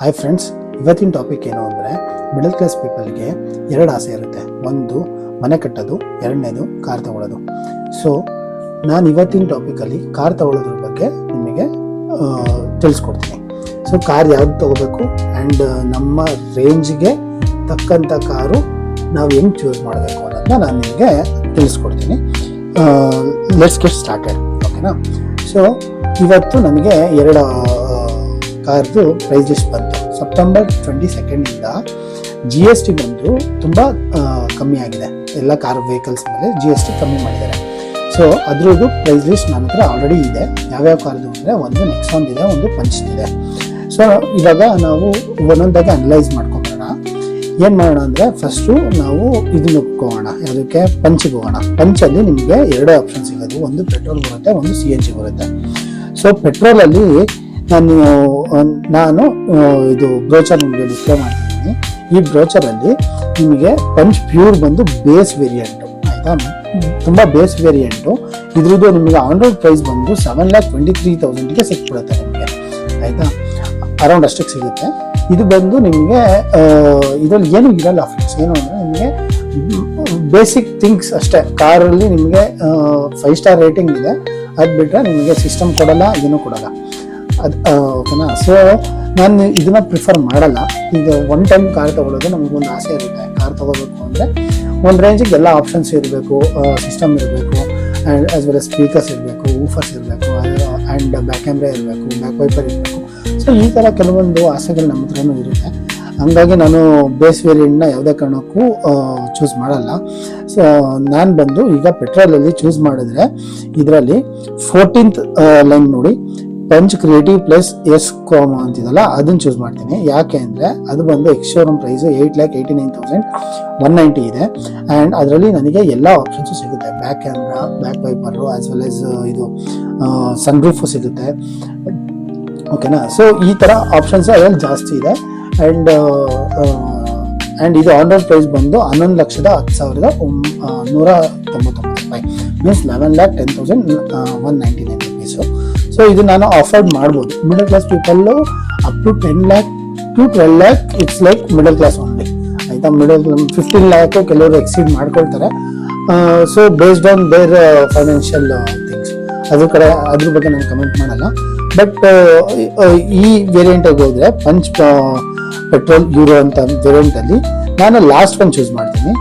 Hi friends, ಇವತ್ತಿನ topic ಏನು ಅಂದರೆ ಮಿಡಲ್ ಕ್ಲಾಸ್ ಪೀಪಲ್ಗೆ ಎರಡು ಆಸೆ ಇರುತ್ತೆ. ಒಂದು ಮನೆ ಕಟ್ಟೋದು, ಎರಡನೇದು ಕಾರ್ ತಗೊಳ್ಳೋದು. ಸೊ ನಾನು ಇವತ್ತಿನ ಟಾಪಿಕಲ್ಲಿ ಕಾರ್ ತಗೊಳ್ಳೋದ್ರ ಬಗ್ಗೆ ನಿಮಗೆ ತಿಳಿಸ್ಕೊಡ್ತೀನಿ. ಸೊ ಕಾರ್ ಯಾವ್ದು ತಗೋಬೇಕು ಆ್ಯಂಡ್ ನಮ್ಮ ರೇಂಜ್ಗೆ ತಕ್ಕಂಥ ಕಾರು ನಾವು ಹೆಂಗೆ ಚೂಸ್ ಮಾಡಬೇಕು ಅನ್ನೋದನ್ನ ನಾನು ನಿಮಗೆ ತಿಳಿಸ್ಕೊಡ್ತೀನಿ. ಲೆಟ್ಸ್ ಗೆಟ್ ಸ್ಟಾರ್ಟೆಡ್, ಓಕೆನಾ? ಸೊ ಇವತ್ತು ನನಗೆ ಎರಡು ಕಾರ್ದು ಪ್ರೈಸ್ ಲಿಸ್ಟ್ ಬಂತು. ಸೆಪ್ಟೆಂಬರ್ 22 GST ಬಂದು ತುಂಬ ಕಮ್ಮಿ ಆಗಿದೆ. ಎಲ್ಲ ಕಾರ್ ವೆಹಿಕಲ್ಸ್ ಮೇಲೆ GST ಕಮ್ಮಿ ಮಾಡಿದ್ದಾರೆ. ಸೊ ಅದ್ರದ್ದು ಪ್ರೈಸ್ ಲಿಸ್ಟ್ ನನ್ನ ಹತ್ರ ಆಲ್ರೆಡಿ ಇದೆ. ಯಾವ್ಯಾವ ಕಾರ್ದು ಅಂದರೆ ಒಂದು ನೆಕ್ಸಾನ್ ಇದೆ, ಒಂದು ಪಂಚ್ ಇದೆ. ಸೊ ಇವಾಗ ನಾವು ಒಂದೊಂದಾಗಿ ಅನಲೈಸ್ ಮಾಡ್ಕೊಂಬರೋಣ. ಏನು ಮಾಡೋಣ ಅಂದರೆ ಫಸ್ಟು ನಾವು ಇದನ್ನ ಹೋಗೋಣ, ಯಾವುದಕ್ಕೆ ಪಂಚಿಗೆ ಹೋಗೋಣ. ಪಂಚಲ್ಲಿ ನಿಮಗೆ ಎರಡು ಆಪ್ಷನ್ ಸಿಗೋದು, ಒಂದು ಪೆಟ್ರೋಲ್ ಬರುತ್ತೆ, ಒಂದು CNG ಬರುತ್ತೆ. ಸೊ ಪೆಟ್ರೋಲಲ್ಲಿ ನಾನು ಇದು ಬ್ರೋಚರ್ ನಿಮಗೆ ಡಿಸ್ಪ್ಲೇ ಮಾಡ್ತಿದ್ದೀನಿ. ಈ ಬ್ರೋಚರಲ್ಲಿ ನಿಮಗೆ ಪಂಚ್ ಪ್ಯೂರ್ ಬಂದು ಬೇಸ್ ವೇರಿಯಂಟು, ಆಯಿತಾ? ತುಂಬ ಬೇಸ್ ವೇರಿಯಂಟು. ಇದ್ರದ್ದು ನಿಮಗೆ ಆನ್ ರೋಡ್ ಪ್ರೈಸ್ ಬಂದು 7,23,000ಗೆ ಸಿಕ್ಬಿಡುತ್ತೆ ನಿಮಗೆ, ಆಯಿತಾ? ಅರೌಂಡ್ ಅಷ್ಟಕ್ಕೆ ಸಿಗುತ್ತೆ. ಇದು ಬಂದು ನಿಮಗೆ ಇದರಲ್ಲಿ ಏನು ಇರಲ್ಲ ಫ್ರೆಂಡ್ಸ್. ಏನು ಅಂದರೆ ನಿಮಗೆ ಬೇಸಿಕ್ ಥಿಂಗ್ಸ್ ಅಷ್ಟೇ. ಕಾರಲ್ಲಿ ನಿಮಗೆ 5 ಸ್ಟಾರ್ ರೇಟಿಂಗ್ ಇದೆ. ಅದು ಬಿಟ್ಟರೆ ನಿಮಗೆ ಸಿಸ್ಟಮ್ ಕೊಡಲ್ಲ, ಏನೂ ಕೊಡಲ್ಲ. ಅದು ಓಕೆನಾ? ಸೊ ನಾನು ಇದನ್ನ ಪ್ರಿಫರ್ ಮಾಡಲ್ಲ. ಈಗ ಒನ್ ಟೈಮ್ ಕಾರ್ ತೊಗೊಳ್ಳೋದು ನಮಗೊಂದು ಆಸೆ ಇರುತ್ತೆ. ಕಾರ್ ತೊಗೋಬೇಕು ಅಂದರೆ ಒಂದು ರೇಂಜಿಗೆ ಎಲ್ಲ ಆಪ್ಷನ್ಸ್ ಇರಬೇಕು, ಸಿಸ್ಟಮ್ ಇರಬೇಕು, ಆ್ಯಂಡ್ ಆಸ್ ವೆಲ್ ಸ್ಪೀಕರ್ಸ್ ಇರಬೇಕು, ಊಫರ್ಸ್ ಇರಬೇಕು, ಆ್ಯಂಡ್ ಬ್ಯಾಕ್ ಕ್ಯಾಮ್ರಾ ಇರಬೇಕು, ಬ್ಯಾಕ್ ವೈಪರ್ ಇರಬೇಕು. ಸೊ ಈ ಥರ ಕೆಲವೊಂದು ಆಸೆಗಳು ನಮ್ಮ ಹತ್ರನೂ ಇರುತ್ತೆ. ಹಂಗಾಗಿ ನಾನು ಬೇಸ್ ವೇರಿಯಂಟ್ನ ಯಾವುದೇ ಕಾರಣಕ್ಕೂ ಚೂಸ್ ಮಾಡಲ್ಲ. ಸೊ ನಾನು ಬಂದು ಈಗ ಪೆಟ್ರೋಲಲ್ಲಿ ಚೂಸ್ ಮಾಡಿದ್ರೆ ಇದರಲ್ಲಿ 14th ಲೈನ್ ನೋಡಿ, Punch creative plus S camo ಅಂತಿದಲ್ಲ, ಅದನ್ನು ಚೂಸ್ ಮಾಡ್ತೀನಿ. ಯಾಕೆ ಅಂದರೆ ಅದು ಬಂದು ಎಕ್ಸ್-ಶೋರೂಮ್ ಪ್ರೈಸು 8,89,190 ಇದೆ. ಆ್ಯಂಡ್ ಅದರಲ್ಲಿ ನನಗೆ ಎಲ್ಲ ಆಪ್ಷನ್ಸು ಸಿಗುತ್ತೆ. Back camera, back wiper, as well as ಇದು ಸನ್ರೂಫು ಸಿಗುತ್ತೆ, ಓಕೆನಾ? ಸೊ ಈ ಥರ ಆಪ್ಷನ್ಸ್ ಅದರಲ್ಲಿ ಜಾಸ್ತಿ ಇದೆ. ಆ್ಯಂಡ್ ಇದು ಆನ್ ರೋಡ್ ಪ್ರೈಸ್ ಬಂದು 11,10,199 ರೂಪಾಯಿ, ಮೀನ್ಸ್ 11,10,199 ರುಪೀಸು. ಸೊ ಇದು ನಾನು ಅಫೋರ್ಡ್ ಮಾಡ್ಬೋದು. Middle class people up to 10 lakh to 12 lakh it's like middle class only, ಆಯಿತಾ? 15 lakh ಕೆಲವರು ಎಕ್ಸೀಡ್ ಮಾಡ್ಕೊಳ್ತಾರೆ. So based on their financial things, ಅದ್ರ ಬಗ್ಗೆ ನಾನು ಕಮೆಂಟ್ ಮಾಡಲ್ಲ. ಬಟ್ ಈ ವೇರಿಯಂಟಿಗೆ ಹೋದರೆ ಪಂಚ್ ಪೆಟ್ರೋಲ್ ಯೂರೋ ಅಂತ ವೇರಿಯಂಟಲ್ಲಿ ನಾನು ಲಾಸ್ಟ್ ಒನ್ ಚೂಸ್ ಮಾಡ್ತೀನಿ,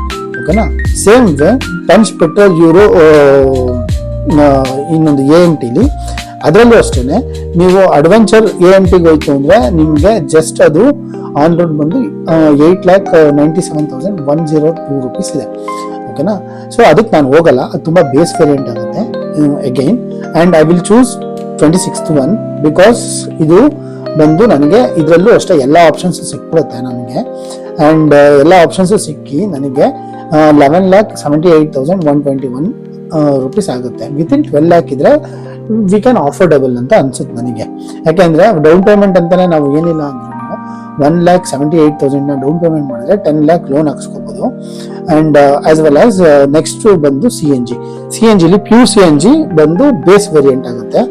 ಓಕೆನಾ? Same way punch petrol euro ಇನ್ನೊಂದು AMTಲಿ, ಅದರಲ್ಲೂ ಅಷ್ಟೇ ನೀವು ಅಡ್ವೆಂಚರ್ AMTಗೆ ಹೋಯ್ತು ಅಂದರೆ ನಿಮಗೆ ಜಸ್ಟ್ ಅದು ಆನ್ ರೋಡ್ ಬಂದು 8,97,102 ರುಪೀಸ್ ಇದೆ, ಓಕೆನಾ? ಸೊ ಅದಕ್ಕೆ ನಾನು ಹೋಗಲ್ಲ, ಅದು ತುಂಬ ಬೇಸ್ ವೇರಿಯಂಟ್ ಆಗುತ್ತೆ again. And I will choose 26th one, because ಇದು ಬಂದು ನನಗೆ ಇದರಲ್ಲೂ ಅಷ್ಟೇ ಎಲ್ಲ ಆಪ್ಷನ್ಸು ಸಿಕ್ಬಿಡುತ್ತೆ ನನಗೆ. ಆ್ಯಂಡ್ ಎಲ್ಲ ಆಪ್ಷನ್ಸು ಸಿಕ್ಕಿ ನನಗೆ 11,78,121 ರುಪೀಸ್ ಆಗುತ್ತೆ. ವಿತಿನ್ 12 lakh ಇದ್ರೆ ವಿ ಕ್ಯಾನ್ ಅಫೋರ್ಡಬಲ್ ಅಂತ ಅನ್ಸುತ್ತೆ ನನಗೆ. ಯಾಕೆಂದರೆ ಡೌನ್ ಪೇಮೆಂಟ್ ಅಂತಾನೆ ನಾವು ಏನಿಲ್ಲ ಅಂದ್ರೂ 1,78,000ನ ಡೌನ್ ಪೇಮೆಂಟ್ ಮಾಡಿದ್ರೆ 10 lakh ಲೋನ್ ಹಾಕ್ಸ್ಕೋಬೋದು. And as well as next ಬಂದು CNGಲಿ ಪ್ಯೂರ್ CNG ಬಂದು ಬೇಸ್ ವೇರಿಯಂಟ್ ಆಗುತ್ತೆ.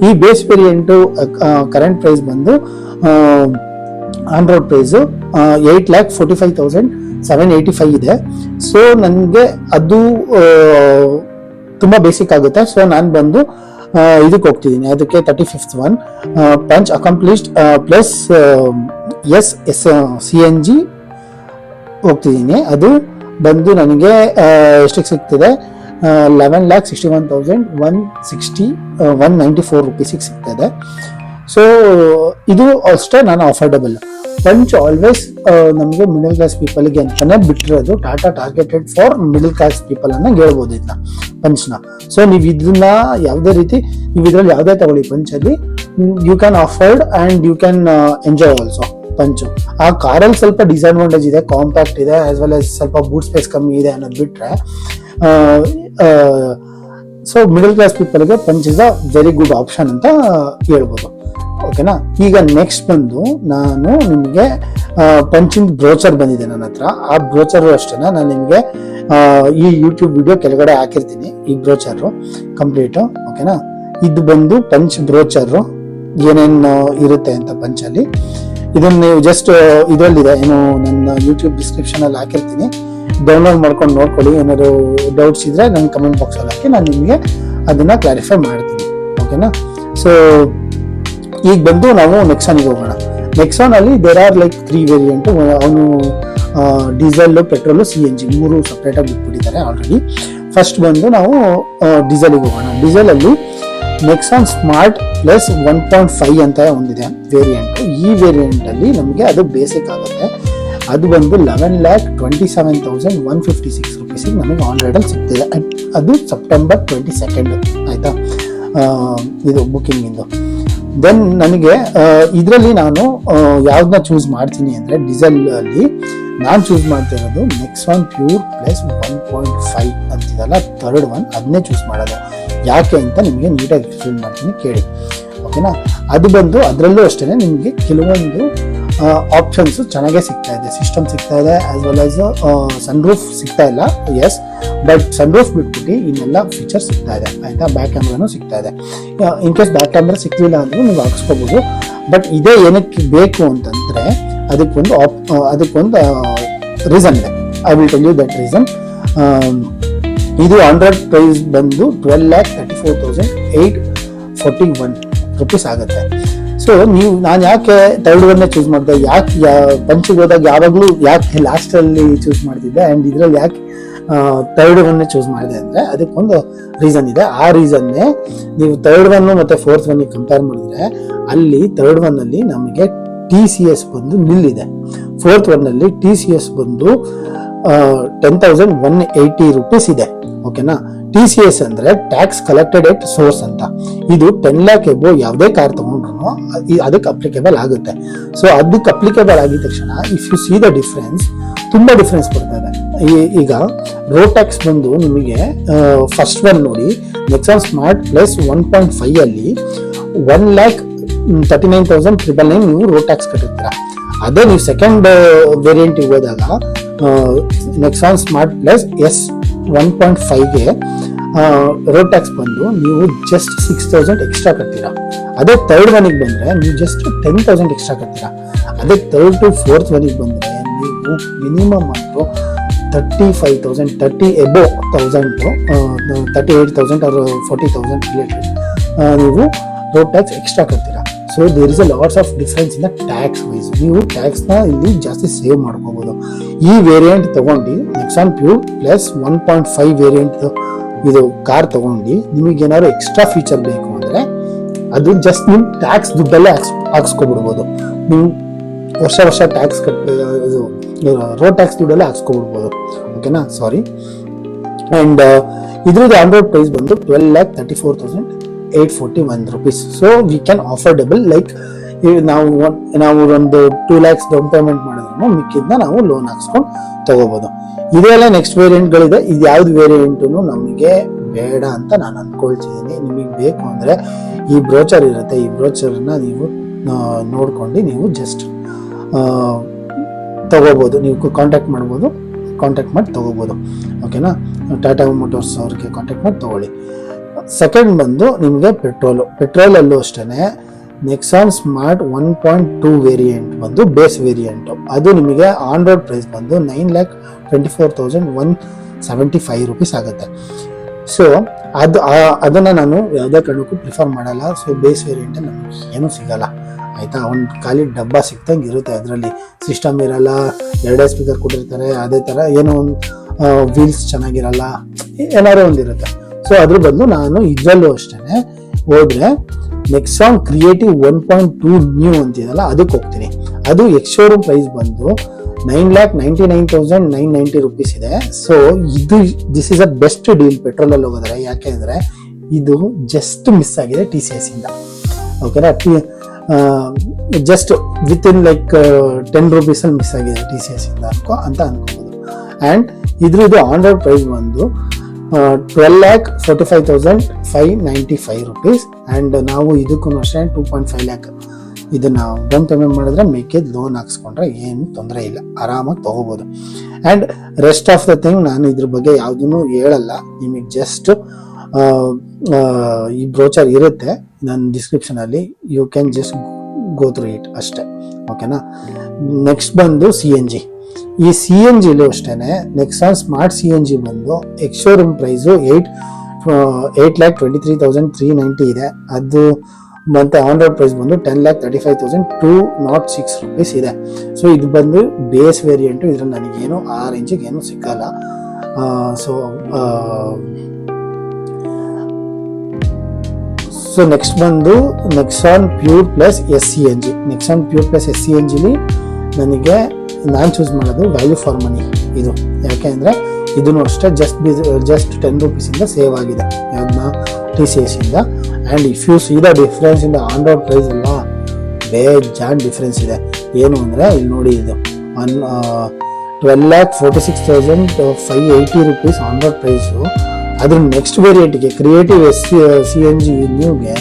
ಈ ಬೇಸ್ ವೇರಿಯಂಟು ಕರೆಂಟ್ ಪ್ರೈಸ್ ಬಂದು ಆನ್ ರೋಡ್ ಪ್ರೈಸು 8,45,785 ಇದೆ. ಸೊ ನನಗೆ ಅದು ತುಂಬ ಬೇಸಿಕ್ ಆಗುತ್ತೆ. ಸೊ ನಾನು ಬಂದು ಇದಕ್ಕೆ ಹೋಗ್ತಿದ್ದೀನಿ, ಅದಕ್ಕೆ 35th one punch accomplished plus CNG ಹೋಗ್ತಿದ್ದೀನಿ. ಅದು ಬಂದು ನನಗೆ ಎಷ್ಟಕ್ಕೆ ಸಿಗ್ತಿದೆ? 11,61,194 ರುಪೀಸಿಗೆ ಸಿಗ್ತದೆ. ಸೊ ಇದು ಅಷ್ಟೇ ನಾನು ಅಫೋರ್ಡಬಲ್. ಪಂಚ್ ಆಲ್ವೇಸ್ ನಮಗೆ ಮಿಡಲ್ ಕ್ಲಾಸ್ ಪೀಪಲ್ಗೆ ಅಂತಾನೆ ಬಿಟ್ಟಿರೋದು, Tata targeted for middle class people ಅನ್ನ ಹೇಳ್ಬೋದು ಇದನ್ನ, ಪಂಚ್ನ. ಸೊ ನೀವು ಇದನ್ನ ಯಾವುದೇ ರೀತಿ ನೀವು ಇದರಲ್ಲಿ ಯಾವುದೇ ತಗೊಳ್ಳಿ, ಪಂಚಲ್ಲಿ you can afford and you can enjoy also Punch. ಆ ಕಾರಲ್ಲಿ ಸ್ವಲ್ಪ ಡಿಸ್ಅಡ್ವಾಂಟೇಜ್ ಇದೆ, ಕಾಂಪ್ಯಾಕ್ಟ್ ಇದೆ, ಆಸ್ ವೆಲ್ ಆಸ್ ಸ್ವಲ್ಪ ಬೂಟ್ ಸ್ಪೇಸ್ ಕಮ್ಮಿ ಇದೆ ಅನ್ನೋದು ಬಿಟ್ಟರೆ. ಸೊ ಮಿಡಲ್ ಕ್ಲಾಸ್ ಪೀಪಲ್ಗೆ Punch is a very good option ಅಂತ ಹೇಳ್ಬೋದು, ಓಕೆನಾ? ಈಗ ನೆಕ್ಸ್ಟ್ ಬಂದು ನಾನು ನಿಮಗೆ ಪಂಚಿಂಗ್ ಬ್ರೋಚರ್ ಬಂದಿದೆ ನನ್ನ ಹತ್ರ. ಆ ಬ್ರೋಚರು ಅಷ್ಟೇ ನಾನು ನಿಮಗೆ ಈ ಯೂಟ್ಯೂಬ್ ವಿಡಿಯೋ ಕೆಳಗಡೆ ಹಾಕಿರ್ತೀನಿ, ಈ ಬ್ರೋಚರು ಕಂಪ್ಲೀಟು, ಓಕೆನಾ? ಇದು ಬಂದು ಪಂಚ್ ಬ್ರೋಚರು ಏನೇನು ಇರುತ್ತೆ ಅಂತ ಪಂಚಲ್ಲಿ. ಇದನ್ನ ನೀವು ಜಸ್ಟ್ ಇದರಲ್ಲಿದೆ, ಏನು ನನ್ನ ಯೂಟ್ಯೂಬ್ ಡಿಸ್ಕ್ರಿಪ್ಷನ್ ಅಲ್ಲಿ ಹಾಕಿರ್ತೀನಿ, ಡೌನ್ಲೋಡ್ ಮಾಡ್ಕೊಂಡು ನೋಡ್ಕೊಳ್ಳಿ. ಏನಾದ್ರು ಡೌಟ್ಸ್ ಇದ್ರೆ ನನ್ನ ಕಮೆಂಟ್ ಬಾಕ್ಸ್ ಅಲ್ಲಿ ಹಾಕಿ, ನಾನು ನಿಮಗೆ ಅದನ್ನ ಕ್ಲಾರಿಫೈ ಮಾಡ್ತೀನಿ. ಓಕೆನಾ? ಸೊ ಈಗ ಬಂದು ನಾವು ನೆಕ್ಸಾನಿಗೆ ಹೋಗೋಣ. ನೆಕ್ಸಾನ್ ಅಲ್ಲಿ ದೇರ್ ಆರ್ ಲೈಕ್ 3 ವೇರಿಯಂಟ್. ಅವನು ಡೀಸೆಲ್, ಪೆಟ್ರೋಲ್, CNG 3 ಸಪ್ರೇಟ್ ಆಗಿ ಬಿಟ್ಬಿಟ್ಟಿದ್ದಾರೆ ಆಲ್ರೆಡಿ. ಫಸ್ಟ್ ಬಂದು ನಾವು ಡೀಸೆಲ್ಗೆ ಹೋಗೋಣ. ಡೀಸೆಲ್ ಅಲ್ಲಿ ನೆಕ್ಸಾನ್ ಸ್ಮಾರ್ಟ್ ಪ್ಲಸ್ 1.5 ಅಂತ ಒಂದಿದೆ ವೇರಿಯಂಟ್. ಈ ವೇರಿಯಂಟ್ ಅಲ್ಲಿ ನಮಗೆ ಅದು ಬೇಸಿಕ್ ಆಗುತ್ತೆ. ಅದು ಬಂದು 11,27,156 ರುಪೀಸಿಗೆ ನಮಗೆ ಆನ್ಲೈನ್ ಅಲ್ಲಿ ಸಿಗ್ತಿದೆ. ಅದು ಸೆಪ್ಟೆಂಬರ್ 22 ಆಯ್ತಾ ಇದು ಬುಕಿಂಗ್ ಇಂದು. ದೆನ್ ನನಗೆ ಇದರಲ್ಲಿ ನಾನು ಯಾವ್ದನ್ನ ಚೂಸ್ ಮಾಡ್ತೀನಿ ಅಂದ್ರೆ, ಡೀಸೆಲ್ ಅಲ್ಲಿ ನಾನು ಚೂಸ್ ಮಾಡ್ತಿರೋದು ನೆಕ್ಸಾನ್ ಪ್ಯೂರ್ ಪ್ಲಸ್ 1.5 ಅಂತಿದಲ್ಲ, ಥರ್ಡ್ ಒನ್, ಅದನ್ನೇ ಚೂಸ್ ಮಾಡೋದು. ಯಾಕೆ ಅಂತ ನಿಮಗೆ ನೀಟಾಗಿ ಎಕ್ಸ್ಪ್ಲೇನ್ ಮಾಡ್ತೀನಿ, ಕೇಳಿ. ಓಕೆನಾ? ಅದು ಬಂದು ಅದರಲ್ಲೂ ಅಷ್ಟೇ ನಿಮಗೆ ಕೆಲವೊಂದು ಆಪ್ಷನ್ಸ್ ಚೆನ್ನಾಗೇ ಸಿಗ್ತಾ ಇದೆ. ಸಿಸ್ಟಮ್ ಸಿಗ್ತಾ ಇದೆ, as well as sunroof ಸಿಗ್ತಾ ಇಲ್ಲ, ಎಸ್, ಬಟ್ ಸನ್ ರೂಫ್ ಬಿಟ್ಬಿಟ್ಟು ಇನ್ನೆಲ್ಲ ಫೀಚರ್ಸ್ ಸಿಗ್ತಾ ಇದೆ. ಆಯ್ತಾ? ಬ್ಯಾಕ್ ಕ್ಯಾಮ್ರಾನು ಸಿಗ್ತಾ ಇದೆ. ಇನ್ ಕೇಸ್ ಬ್ಯಾಕ್ ಕ್ಯಾಮ್ರಾ ಸಿಗ್ಲಿಲ್ಲ ಅಂದ್ರೆ ನೀವು ಹಾಕ್ಸ್ಕೋಬಹುದು. ಬಟ್ ಇದೇ ಏನಕ್ಕೆ ಬೇಕು ಅಂತಂದ್ರೆ ಅದಕ್ಕೊಂದು ರೀಸನ್ ಇದೆ. I will tell you that reason. ಇದು ಆಂಡ್ರಾಯ್ಡ್ ಪ್ರೈಸ್ ಬಂದು 12,34,841 ರುಪೀಸ್ ಆಗುತ್ತೆ. ಸೊ ನಾನು ಯಾಕೆ ಥರ್ಡ್ ಒನ್ನೇ ಚೂಸ್ ಮಾಡಿದೆ, ಯಾಕೆ ಪಂಚಿಗೆ ಹೋದಾಗ ಯಾವಾಗಲೂ ಯಾಕೆ ಲಾಸ್ಟ್ ಅಲ್ಲಿ ಚೂಸ್ ಮಾಡ್ತಿದ್ದೆ ಅಂಡ್ ಇದ್ರಲ್ಲಿ ಯಾಕೆ ಥರ್ಡ್ ಒನ್ನೇ ಚೂಸ್ ಮಾಡಿದೆ ಅಂದ್ರೆ, ಅದಕ್ಕೊಂದು ರೀಸನ್ ಇದೆ. ಆ ರೀಸನ್ನೇ ನೀವು ಥರ್ಡ್ ಒನ್ ಮತ್ತೆ ಫೋರ್ತ್ ಒನ್ ಕಂಪೇರ್ ಮಾಡಿದ್ರೆ, ಅಲ್ಲಿ ಥರ್ಡ್ ಒನ್ ಅಲ್ಲಿ ನಮಗೆ TCS ಬಂದು ನಿಲ್ ಇದೆ. ಫೋರ್ತ್ ಒನ್ ಅಲ್ಲಿ TCS ಬಂದು 10,180 ರುಪೀಸ್ ಇದೆ. ಓಕೆನಾ? TCS ಅಂದ್ರೆ ಟ್ಯಾಕ್ಸ್ ಕಲೆಕ್ಟೆಡ್ ಎಟ್ ಸೋರ್ಸ್ ಅಂತ. ಇದು 10 lakh ಎಬೋ ಯಾವುದೇ ಕಾರ್ ತಗೊಂಡ್ರು ಅದಕ್ಕೆ ಅಪ್ಲಿಕೇಬಲ್ ಆಗುತ್ತೆ. ಸೊ ಅದಕ್ಕೆ ಅಪ್ಲಿಕೇಬಲ್ ಆಗಿದ ತಕ್ಷಣ if you see the difference, ತುಂಬಾ ಡಿಫ್ರೆನ್ಸ್ ಬರ್ತದೆ. ಈಗ ರೋಡ್ ಟ್ಯಾಕ್ಸ್ ಬಂದು ನಿಮಗೆ ಫಸ್ಟ್ ಒನ್ ನೋಡಿ, ನೆಕ್ಸಾನ್ ಸ್ಮಾರ್ಟ್ ಪ್ಲಸ್ 1.5 ಅಲ್ಲಿ 1,39,999 ನೀವು ರೋಡ್ ಟ್ಯಾಕ್ಸ್ ಕಟ್ಟಿರ್ತೀರಾ. ಅದೇ ನೀವು ಸೆಕೆಂಡ್ ವೇರಿಯಂಟ್ ಹೋದಾಗ ನೆಕ್ಸಾನ್ ಸ್ಮಾರ್ಟ್ ಪ್ಲಸ್ S1.5ಗೆ ರೋಡ್ ಟ್ಯಾಕ್ಸ್ ಬಂದು ನೀವು ಜಸ್ಟ್ 6,000 ಎಕ್ಸ್ಟ್ರಾ ಕಟ್ತೀರಾ. ಅದೇ ಥರ್ಡ್ ಒನ್ಗೆ ಬಂದ್ರೆ ನೀವು ಜಸ್ಟ್ 10,000 ಎಕ್ಸ್ಟ್ರಾ ಕಟ್ತೀರಾ. ಅದೇ ಥರ್ಡ್ ಟು ಫೋರ್ತ್ ಒನ್ಗೆ ಬಂದ್ರೆ ನೀವು ಮಿನಿಮಮ್ ಅಂತೂ 35,000, 30 ಎಬೋ 1,000, 38,000 or 40,000 ರಿಲೇಟೆಡ್ ನೀವು ರೋಡ್ ಟ್ಯಾಕ್ಸ್ ಎಕ್ಸ್ಟ್ರಾ ಕಟ್ತೀರಾ. So there is a lots of difference in the tax wise. ನೀವು ಟ್ಯಾಕ್ಸ್ನ ಇಲ್ಲಿ ಜಾಸ್ತಿ ಸೇವ್ ಮಾಡ್ಕೋಬಹುದು. ಈ ವೇರಿಯಂಟ್ ತಗೊಂಡು ನೆಕ್ಸಾನ್ ಪ್ಯೂರ್ ಪ್ಲಸ್ 1.5 ವೇರಿಯಂಟ್ ಇದು ಕಾರ್ ತಗೊಂಡು ನಿಮಗೆ ಏನಾದ್ರು ಎಕ್ಸ್ಟ್ರಾ ಫೀಚರ್ ಬೇಕು ಅಂದ್ರೆ ಅದು ಜಸ್ಟ್ ನಿಮ್ ಟ್ಯಾಕ್ಸ್ ದುಡ್ಡಲ್ಲೇ ಹಾಕ್ಸ್ಕೊಬಿಡ್ಬೋದು. ನೀವು ವರ್ಷ ಟ್ಯಾಕ್ಸ್ ರೋಡ್ ಟ್ಯಾಕ್ಸ್ ದುಡ್ಡಲ್ಲೇ ಹಾಕ್ಸ್ಕೊಬಿಡ್ಬೋದು. ಓಕೆನಾ? ಸಾರಿ. ಅಂಡ್ ಇದ್ರದ್ದು ಆಂಡ್ರಾಯ್ಡ್ ಪ್ರೈಸ್ ಬಂದು 12,34,841 rupees. So we can affordable, like ನಾವು ಒಂದು 2 lakhs ಡೌನ್ ಪೇಮೆಂಟ್ ಮಾಡಿದ್ರು ಮಿಕ್ಕಿದ್ನ ನಾವು ಲೋನ್ ಹಾಕ್ಸ್ಕೊಂಡು ತಗೋಬಹುದು. ಇದೆಲ್ಲ ನೆಕ್ಸ್ಟ್ ವೇರಿಯಂಟ್ಗಳಿದೆ. ಇದು ಯಾವ್ದು ವೇರಿಯಂಟು ನಮಗೆ ಬೇಡ ಅಂತ ನಾನು ಅನ್ಕೊಳ್ತಿದ್ದೀನಿ. ನಿಮಗೆ ಬೇಕು ಅಂದ್ರೆ ಈ ಬ್ರೋಚರ್ ಇರುತ್ತೆ, ಈ ಬ್ರೋಚರ್ನ ನೀವು ನೋಡ್ಕೊಂಡು ನೀವು ಜಸ್ಟ್ ತಗೋಬಹುದು. ನೀವು ಕಾಂಟ್ಯಾಕ್ಟ್ ಮಾಡ್ಬೋದು, ಕಾಂಟ್ಯಾಕ್ಟ್ ಮಾಡಿ ತಗೋಬಹುದು. ಓಕೆನಾ? ಟಾಟಾ ಮೋಟರ್ಸ್ ಅವ್ರಿಗೆ ಕಾಂಟ್ಯಾಕ್ಟ್ ಮಾಡಿ ತಗೊಳ್ಳಿ. ಸೆಕೆಂಡ್ ಬಂದು ನಿಮಗೆ ಪೆಟ್ರೋಲ್ ಅಲ್ಲೂ ಅಷ್ಟೇನೆ ನೆಕ್ಸಾನ್ ಸ್ಮಾರ್ಟ್ 1.2 ವೇರಿಯಂಟ್ ಬಂದು ಬೇಸ್ ವೇರಿಯಂಟ್. ಅದು ನಿಮಗೆ ಆನ್ರೋಡ್ ಪ್ರೈಸ್ ಬಂದು 9,24,175 ರುಪೀಸ್ ಆಗುತ್ತೆ. ಸೊ ಅದನ್ನ ನಾನು ಯಾವುದೇ ಕಾರಣಕ್ಕೂ ಪ್ರಿಫರ್ ಮಾಡಲ್ಲ. ಸೊ ಬೇಸ್ ವೇರಿಯಂಟ್ ನಮಗೆ ಏನೂ ಸಿಗಲ್ಲ. ಆಯ್ತಾ? ಒಂದು ಖಾಲಿ ಡಬ್ಬ ಸಿಕ್ತಂಗೆ ಇರುತ್ತೆ. ಅದರಲ್ಲಿ ಸಿಸ್ಟಮ್ ಇರಲ್ಲ, 2 ಸ್ಪೀಕರ್ ಕೊಟ್ಟಿರ್ತಾರೆ, ಅದೇ ತರ ಏನೋ ಒಂದು ವೀಲ್ಸ್ ಚೆನ್ನಾಗಿರಲ್ಲ, ಏನಾದ್ರು ಒಂದಿರುತ್ತೆ. ಸೊ ಅದ್ರ ಬದಲು ನಾನು ಇದರಲ್ಲೂ ಅಷ್ಟೇ ಹೋದ್ರೆ ನೆಕ್ಸಾನ್ ಕ್ರಿಯೇಟಿವ್ 1.2 ನ್ಯೂ ಅಂತಿದಲ್ಲ ಅದಕ್ಕೆ ಹೋಗ್ತೀನಿ. ಅದು ಎಕ್ಸ್ ಶೋರೂಮ್ ಪ್ರೈಸ್ ಬಂದು 9,99,990 ರುಪೀಸ್ ಇದೆ. So this is a best deal petrol ಅಲ್ಲಿ ಹೋಗೋದ್ರೆ. ಯಾಕೆ ಅಂದ್ರೆ ಇದು ಜಸ್ಟ್ ಮಿಸ್ ಆಗಿದೆ TCS ಇಂದ. ಓಕೆನಾ? Just with in like 10 rupees ಅಲ್ಲಿ ಮಿಸ್ ಆಗಿದೆ TCS ಇಂದ ಅಂತ ಅನ್ಕೋಬಹುದು. ಅಂಡ್ ಇದ್ರದ್ದು ಆನ್ರೋಡ್ ಪ್ರೈಸ್ ಬಂದು 12,45,595 ರುಪೀಸ್. ಅಂಡ್ ನಾವು ಇದಕ್ಕೂ ಅಷ್ಟೇ 2.5 lakh ಇದನ್ನ ಡೌನ್ ಪೇಮೆಂಟ್ ಮಾಡಿದ್ರೆ ಮೇಕೆದ್ ಲೋನ್ ಹಾಕ್ಸ್ಕೊಂಡ್ರೆ ಏನು ತೊಂದರೆ ಇಲ್ಲ, ಆರಾಮಾಗಿ ತಗೋಬಹುದು. And rest of the thing ನಾನು ಇದ್ರ ಬಗ್ಗೆ ಯಾವುದನ್ನು ಹೇಳಲ್ಲ. ನಿಮಗೆ ಜಸ್ಟ್ ಈ ಬ್ರೋಚರ್ ಇರುತ್ತೆ ನನ್ನ ಡಿಸ್ಕ್ರಿಪ್ಷನ್ ಅಲ್ಲಿ, you can just go through it ಅಷ್ಟೇ. ಓಕೆನಾ. ನೆಕ್ಸ್ಟ್ ಬಂದು CNG. ಈ CNGಲೂ ಅಷ್ಟೇ ನೆಕ್ಸಾನ್ ಸ್ಮಾರ್ಟ್ CNG ಬಂದು ಎಕ್ಸ್ ಶೋರೂಮ್ ಪ್ರೈಸು 8,23,390 ಇದೆ. ಅದು ಮತ್ತೆ ಆನ್ ರೋಡ್ ಪ್ರೈಸ್ ಬಂದು 10,35,206 rupees ಇದೆ. ಸೊ ಇದು ಬಂದು ಬೇಸ್ ವೇರಿಯಂಟು. ಇದ್ರಲ್ಲಿ ನನಗೇನು ಆ ರೇಂಜಿಗೆ ಏನು ಸಿಕ್ಕಲ್ಲ. ಸೊ ನೆಕ್ಸ್ಟ್ ಬಂದು Nexon pure plus SCNG. Nexon pure plus SCNGಲಿ ನನಗೆ ನಾನು ಚೂಸ್ ಮಾಡೋದು ವ್ಯಾಲ್ಯೂ ಫಾರ್ ಮನಿ ಇದು. ಯಾಕೆ ಅಂದರೆ ಇದನ್ನು ಅಷ್ಟೇ ಜಸ್ಟ್ 10 ರೂಪೀಸಿಂದ ಸೇವ್ ಆಗಿದೆ ಅದನ್ನ TCS ಇಂದ. And if you see the difference in the on road price ಅಲ್ಲ, ಬೇಜಾನ್ ಡಿಫ್ರೆನ್ಸ್ ಇದೆ. ಏನು ಅಂದರೆ ಇಲ್ಲಿ ನೋಡಿ, ಇದು 12,46,580 rupees ಆನ್ ರೋಡ್ ಪ್ರೈಸು. ಅದ್ರ ನೆಕ್ಸ್ಟ್ ವೇರಿಯಂಟ್ಗೆ ಕ್ರಿಯೇಟಿವ್ CNG ನ್ಯೂಗೆ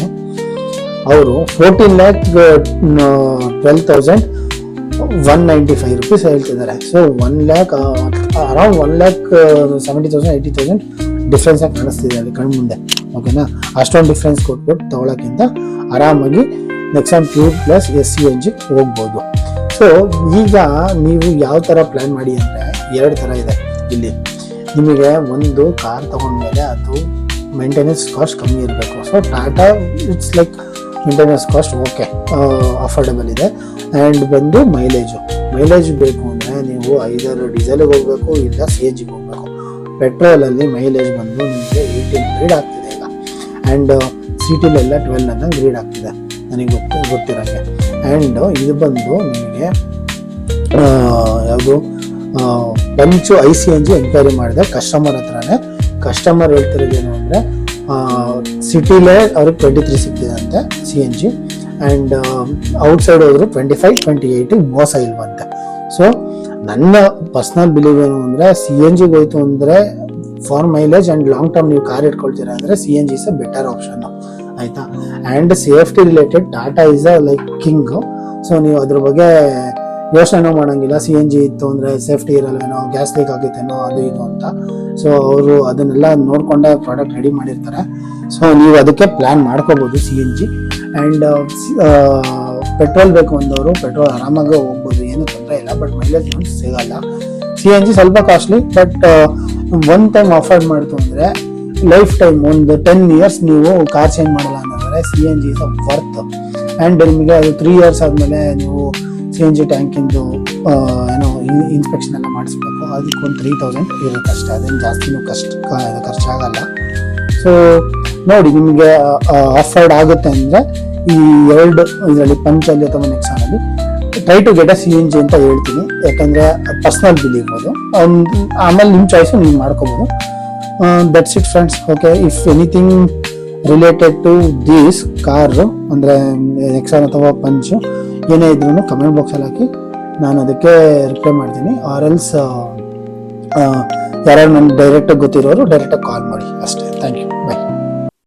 ಅವರು 14,12,195 rupees ಹೇಳ್ತಿದ್ದಾರೆ. ಸೊ 1,00,000 ಅರೌಂಡ್ 1,70,000 80,000 ಡಿಫ್ರೆನ್ಸ್ ಆಗಿ ಕಾಣಿಸ್ತಿದೆ ಅಲ್ಲಿ ಕಣ್ಣು ಮುಂದೆ. ಓಕೆನಾ. ಅಷ್ಟೊಂದು ಡಿಫ್ರೆನ್ಸ್ ಕೊಟ್ಬಿಟ್ಟು ತಗೊಳಕ್ಕಿಂತ ಆರಾಮಾಗಿ ನೆಕ್ಸಾನ್ ಪ್ಯೂರ್ ಪ್ಲಸ್ SCNG ಹೋಗ್ಬೋದು. ಸೊ ಈಗ ನೀವು ಯಾವ ಥರ ಪ್ಲ್ಯಾನ್ ಮಾಡಿ ಅಂದರೆ 2 ಥರ ಇದೆ ಇಲ್ಲಿ. ನಿಮಗೆ ಒಂದು ಕಾರ್ ತಗೊಂಡ್ಮೇಲೆ ಅದು ಮೇಂಟೆನೆನ್ಸ್ ಕಾಸ್ಟ್ ಕಮ್ಮಿ ಇರಬೇಕು. So Tata it's like maintenance cost okay affordable ಇದೆ. ಆ್ಯಂಡ್ ಬಂದು ಮೈಲೇಜ್ ಬೇಕು ಅಂದರೆ ನೀವು ಐದರ್ ಡೀಸೆಲ್ಗೆ ಹೋಗಬೇಕು, ಇಲ್ಲ CNGಗೆ ಹೋಗಬೇಕು. ಪೆಟ್ರೋಲಲ್ಲಿ ಮೈಲೇಜ್ ಬಂದು ನಿಮಗೆ 18 ಗ್ರೀಡ್ ಆಗ್ತಿದೆ ಈಗ. ಆ್ಯಂಡ್ ಸಿಟಿಲೆಲ್ಲ 12 ಅನ್ನಂಗೆ ಗ್ರೀಡ್ ಆಗ್ತಿದೆ ನನಗೆ ಗೊತ್ತಿರೋಂಗೆ. ಆ್ಯಂಡ್ ಇದು ಬಂದು ನಿಮಗೆ ಯಾವುದು ಪಂಚು ICNG ಎಂಕ್ವೈರಿ ಮಾಡಿದೆ ಕಸ್ಟಮರ್ ಹತ್ರನೇ. ಕಸ್ಟಮರ್ ಹೇಳ್ತಿರೋದೇನು ಅಂದರೆ ಸಿಟಿಲೇ ಅವ್ರಿಗೆ 23 ಸಿಗ್ತಿದೆ ಅಂತೆ CNG. ಆ್ಯಂಡ್ ಔಟ್ಸೈಡ್ ಹೋದ್ರು 25-28 ಮೋಸ ಇಲ್ವಂತೆ. ಸೊ ನನ್ನ ಪರ್ಸ್ನಲ್ ಬಿಲೀವ್ ಏನು ಅಂದರೆ CNGಗೆ ಹೋಯ್ತು ಅಂದರೆ for mileage and long term ನೀವು ಕಾರ್ ಇಟ್ಕೊಳ್ತೀರಾ ಅಂದರೆ CNG is a better option ಆಯಿತಾ. And safety related Tata is a like king. So ನೀವು ಅದ್ರ ಬಗ್ಗೆ ಯೋಚನೆ ಮಾಡೋಂಗಿಲ್ಲ. CNG ಇತ್ತು ಅಂದರೆ ಸೇಫ್ಟಿ ಇರಲ್ವೇನೋ, ಗ್ಯಾಸ್ ಲೀಕ್ ಆಗುತ್ತೇನೋ ಅದು ಇದು ಅಂತ. ಸೊ ಅವರು ಅದನ್ನೆಲ್ಲ ನೋಡಿಕೊಂಡೇ ಪ್ರಾಡಕ್ಟ್ ರೆಡಿ ಮಾಡಿರ್ತಾರೆ. ಸೊ ನೀವು ಅದಕ್ಕೆ ಪ್ಲ್ಯಾನ್ ಮಾಡ್ಕೋಬೋದು CNG. ಆ್ಯಂಡ್ ಪೆಟ್ರೋಲ್ ಬೇಕು ಅಂದವರು ಪೆಟ್ರೋಲ್ ಆರಾಮಾಗಿ ಹೋಗ್ಬೋದು, ಏನು ತೊಂದರೆ ಇಲ್ಲ. ಬಟ್ ಮೈಲೇಜ್ ಏನು ಸಿಗಲ್ಲ. CNG ಸ್ವಲ್ಪ costly, but one time offer ಮಾಡ್ತು ಅಂದರೆ ಲೈಫ್ ಟೈಮ್ ಒಂದು 10 years ನೀವು ಕಾರ್ ಚೇಂಜ್ ಮಾಡಲ್ಲ ಅಂತಂದರೆ CNG ಇಸ್ ವರ್ತ್. ಆ್ಯಂಡ್ ನಿಮಗೆ ಅದು 3 years ಆದಮೇಲೆ ನೀವು CNG ಟ್ಯಾಂಕಿಂದು ಏನೋ ಇನ್ಸ್ಪೆಕ್ಷನ್ ಎಲ್ಲ ಮಾಡಿಸ್ಬೇಕು. ಅದಕ್ಕೊಂದು 3,000 ಇರುತ್ತೆ ಅಷ್ಟೇ, ಅದೇನು ಜಾಸ್ತಿನೂ ಖರ್ಚಾಗಲ್ಲ. ಸೊ ನೋಡಿ, ನಿಮಗೆ ಆಫರ್ಡ್ ಆಗುತ್ತೆ ಅಂದರೆ ಈ 2 ಇದರಲ್ಲಿ ಪಂಚಲ್ಲಿ ಅಥವಾ ನೆಕ್ಸಾನಲ್ಲಿ try to get a CNG ಅಂತ ಹೇಳ್ತೀನಿ. ಯಾಕಂದರೆ ಪರ್ಸ್ನಲ್ ಬಿಲೀವ್ ಅದು. ಆಮೇಲೆ ನಿಮ್ಮ ಚಾಯ್ಸು ನೀವು ಮಾಡ್ಕೋಬೋದು. That's it friends. Okay, if anything related to these car ಅಂದರೆ ನೆಕ್ಸಾನ್ ಅಥವಾ ಪಂಚು ಏನೇ ಇದ್ರೂ ಕಮೆಂಟ್ ಬಾಕ್ಸಲ್ಲಿ ಹಾಕಿ, ನಾನು ಅದಕ್ಕೆ ರಿಪ್ಲೈ ಮಾಡ್ತೀನಿ. ಆರ್ ಎಲ್ಸ್ ಯಾರು ನನಗೆ ಡೈರೆಕ್ಟಾಗಿ ಗೊತ್ತಿರೋರು ಡೈರೆಕ್ಟಾಗಿ ಕಾಲ್ ಮಾಡಿ ಅಷ್ಟೇ. Thank you, bye.